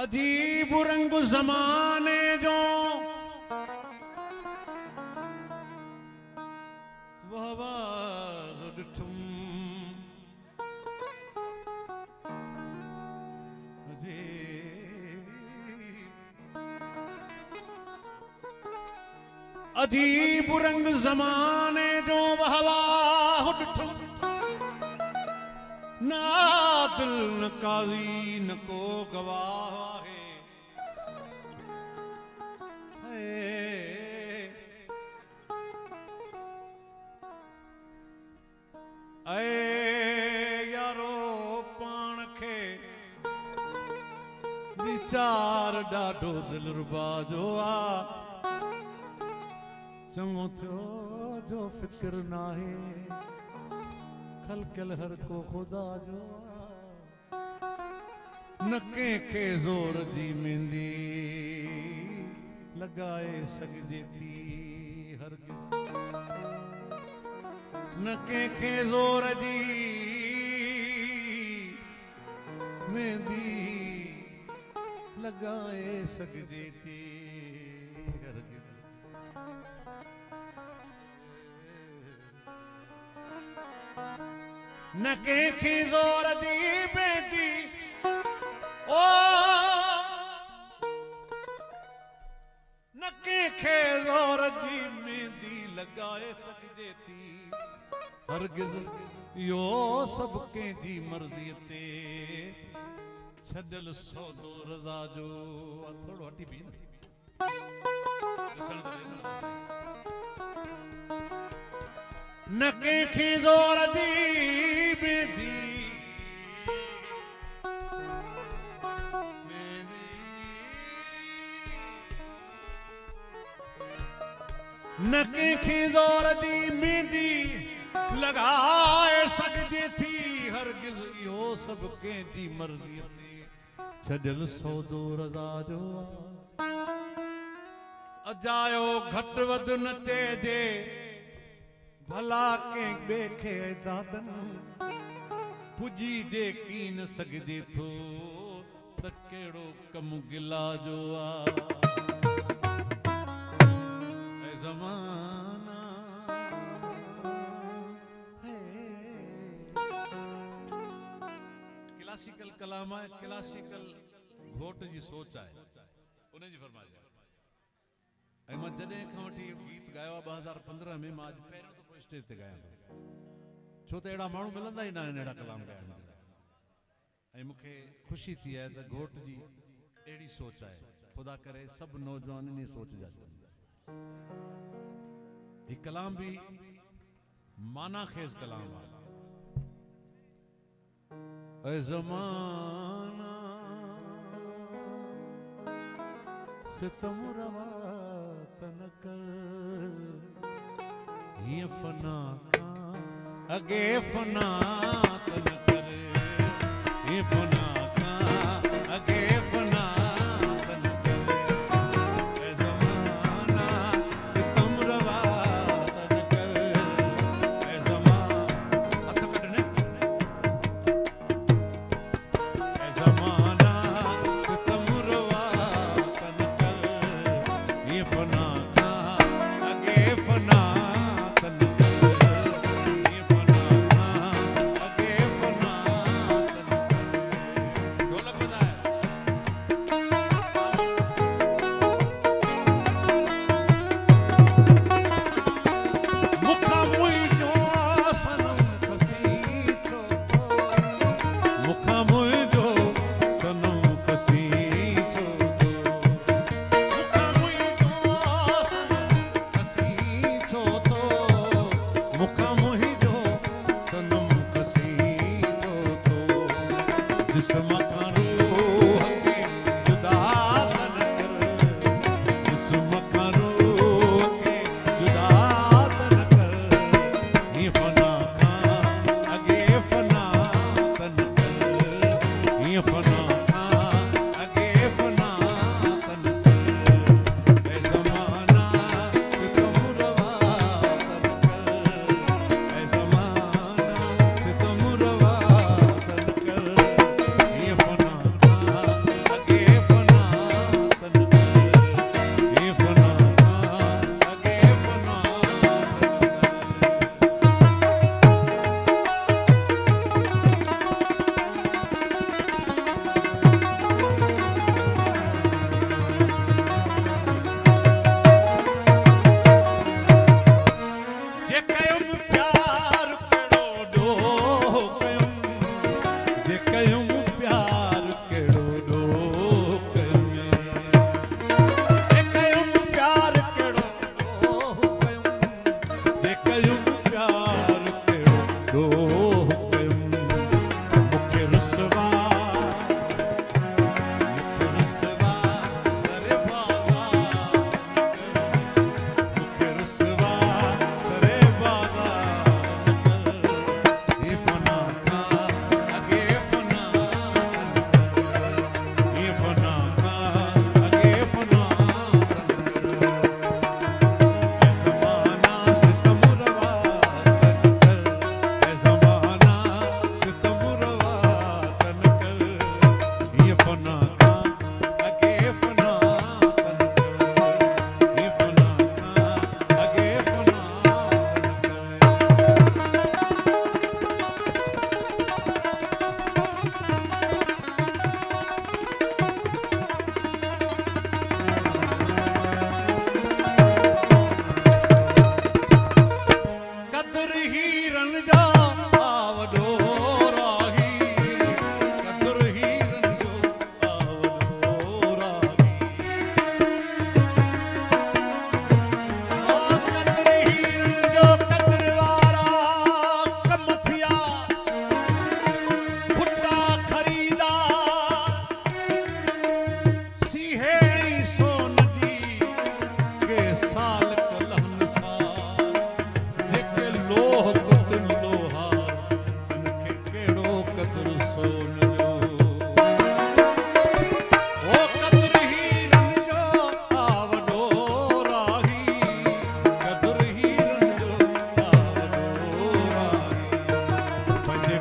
अजीब रंग ज़माने जो वहवाज़ ॾिठुम अजीब रंग ज़माने जो वहवाज़ ॾिठुम ना दिल न काज़ी न को गवाह है यारो पाण खे वीचार ॾाढो दिलरुबा जो आ चङो थियो जो फिक्र नाहे खलकल हर को खुदा जो न कंहिंखे ज़ोर जी मेहंदी लगाए सघिजे थी हरगिज़ न कंहिंखे ज़ोर जी मेहंदी लगाए सघिजे थी हरगिज़ न कंहिंखे ज़ोर जी मेहंदी ओ न कंहिंखे ज़ोर जी मेहंदी लगाए सघिजे थी हरगिज़ इहो सभु कंहिंजी मर्ज़ीअ ते छॾियल सौदो रज़ा जो थोरो हटी बि न कंहिंखे ज़ोर जी मेहंदी न कंहिंखे ज़ोर जी मेहंदी लगाए सघिजे थी हरगिज़ इहो सभु कंहिंजी मर्ज़ीअ ते छॾियल सौदो रज़ा जो अजायो घटि वधि न चइजे भला कंहिं ॿिए खे दादनि पुॼी जे की न सघिजे थो त कहिड़ो कमु गिला जो ऐं ज़माना क्लासिकल कलाम आहे क्लासिकल घोट जी सोच आहे उन जी फरमाइश आहे ऐं मां जॾहिं खां वठी गीत ॻायो आहे 2015 में मां अॼु पहिरियों दफ़ो स्टेज ते ॻायां थो छो त अहिड़ा माण्हू मिलंदा ई न आहिनि अहिड़ा कलाम ॻाइण ऐं मूंखे ख़ुशी थी आहे त घोट जी अहिड़ी सोच आहे ख़ुदा करे सभु नौजवान इन सोच जा हीउ कलाम बि माना खेज़ कलाम आहे ऐ ज़माना सितम रवा न कर हीअं फना खां अॻे फना त न कर हीअं फना खां अॻे फना त न कर ऐ ज़माना सितम रवा त न कर ऐ ज़माना हथ कढने ऐ ज़माना सितम रवा त न कर हीअं फना ये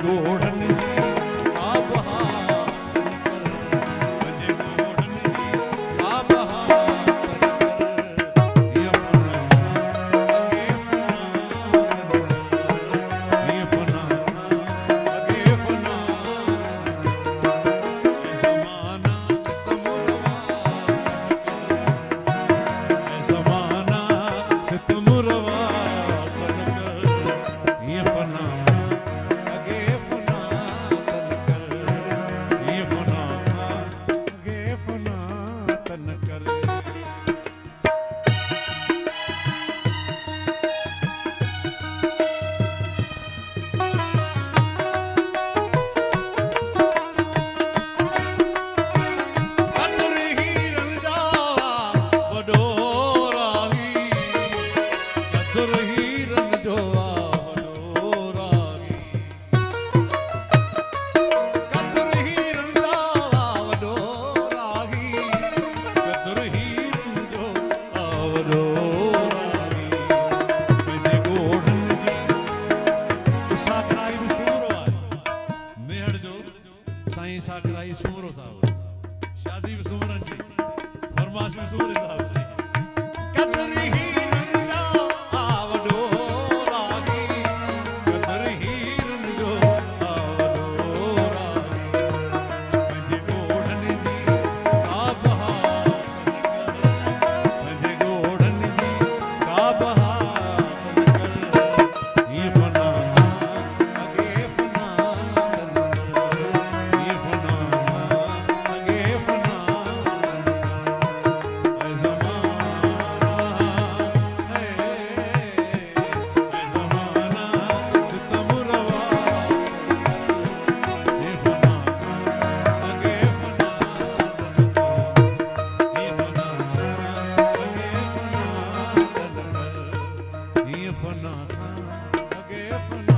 गोढ़न जी का बहार पंहिंजे गोढ़न जी का बहार ये फना अगे फना अगे फना ज़माना सितम रवा ज़माना सितम रवा ये फना अगे फना तन कर ये फना अगे फना तन कर कदर हीरन जावा वॾो राही कदर हीरन जोवा वॾो राही कदर हीरन जावा वॾो राही कदर हीरन जोवा वॾो राही पंहिंजे गोढ़न जी साकराई बि सूरो आहे मेहड़ जो साईं साकराई सूरो साहब शादी भी सुमरन जी फरमाश भी सुमरे साहब जी कदर हीरन जो आवडो रागी कदर हीरन जो आवडो रागी पंहिंजे गोढ़न जी का बहार पंहिंजे गोढ़न जी का बहार ये फना अगे फना ये फना अगे फना ज़माना है ज़माना सितम रवा ये फना अगे फना ये फना अगे फना ये फना अगे फना